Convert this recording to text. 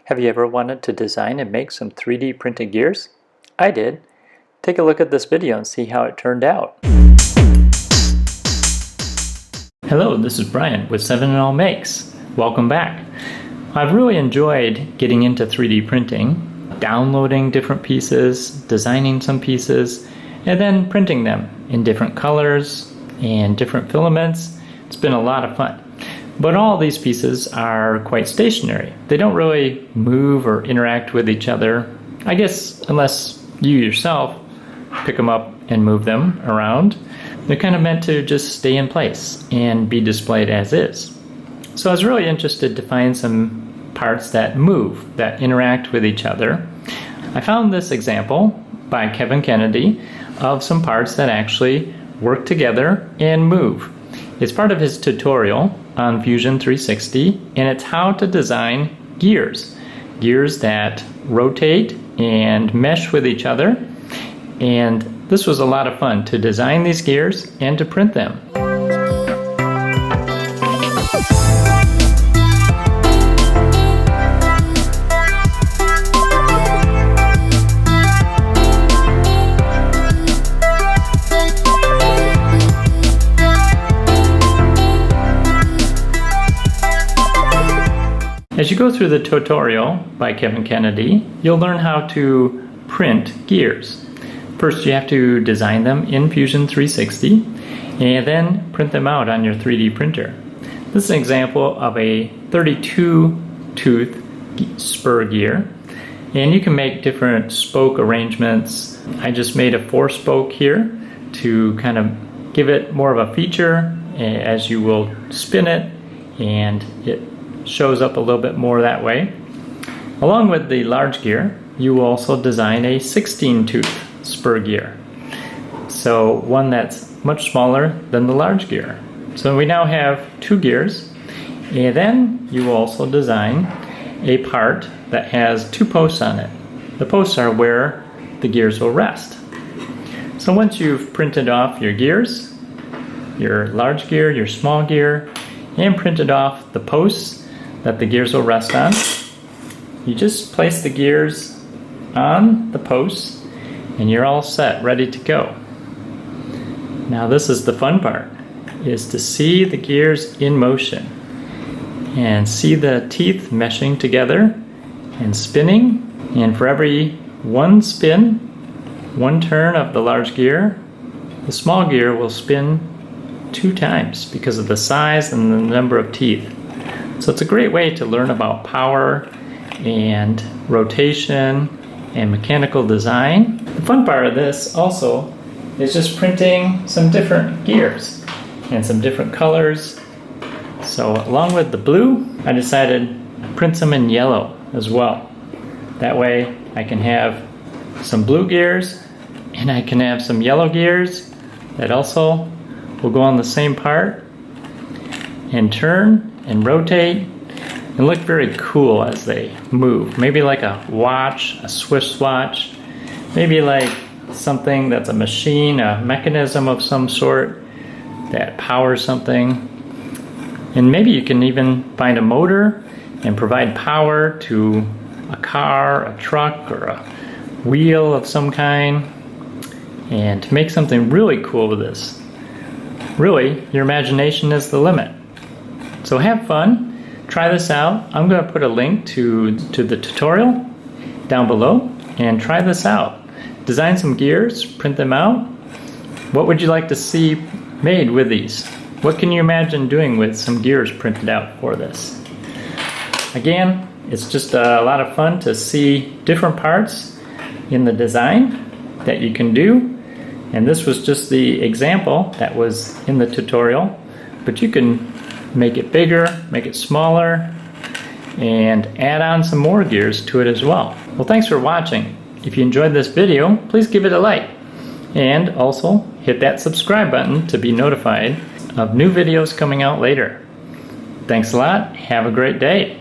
Have you ever wanted to design and make some 3D printed gears? I did. Take a look at this video and see how it turned out. Hello, this is Brian with 7 and All Makes. Welcome back. I've really enjoyed getting into 3D printing, downloading different pieces, designing some pieces, and then printing them in different colors and different filaments. It's been a lot of fun. But all these pieces are quite stationary. They don't really move or interact with each other, I guess, unless you yourself pick them up and move them around. They're kind of meant to just stay in place and be displayed as is. So I was really interested to find some parts that move, that interact with each other. I found this example by Kevin Kennedy of some parts that actually work together and move. It's part of his tutorial on Fusion 360, and it's how to design gears. Gears that rotate and mesh with each other. And this was a lot of fun to design these gears and to print them. As you go through the tutorial by Kevin Kennedy, you'll learn how to print gears. First, you have to design them in Fusion 360 and then print them out on your 3D printer. This is an example of a 32-tooth spur gear, and you can make different spoke arrangements. I just made a 4-spoke here to kind of give it more of a feature as you will spin it, and it shows up a little bit more that way. Along with the large gear, you will also design a 16-tooth spur gear. So one that's much smaller than the large gear. So we now have 2 gears, and then you will also design a part that has 2 posts on it. The posts are where the gears will rest. So once you've printed off your gears, your large gear, your small gear, and printed off the posts that the gears will rest on, you just place the gears on the posts and you're all set, ready to go. Now this is the fun part, is to see the gears in motion and see the teeth meshing together and spinning. And for every one spin, one turn of the large gear, the small gear will spin 2 times because of the size and the number of teeth. So it's a great way to learn about power and rotation and mechanical design. The fun part of this also is just printing some different gears and some different colors. So along with the blue, I decided to print some in yellow as well. That way I can have some blue gears and I can have some yellow gears that also will go on the same part and turn and rotate and look very cool as they move. Maybe like a watch, a Swiss watch, maybe like something that's a machine, a mechanism of some sort that powers something. And maybe you can even find a motor and provide power to a car, a truck, or a wheel of some kind, and to make something really cool with this. Really, your imagination is the limit. So have fun, try this out. I'm going to put a link to the tutorial down below and try this out. Design some gears, print them out. What would you like to see made with these? What can you imagine doing with some gears printed out for this? Again, it's just a lot of fun to see different parts in the design that you can do. And this was just the example that was in the tutorial, but you can make it bigger, make it smaller, and add on some more gears to it as well. Well, thanks for watching. If you enjoyed this video, please give it a like. And also hit that subscribe button to be notified of new videos coming out later. Thanks a lot. Have a great day.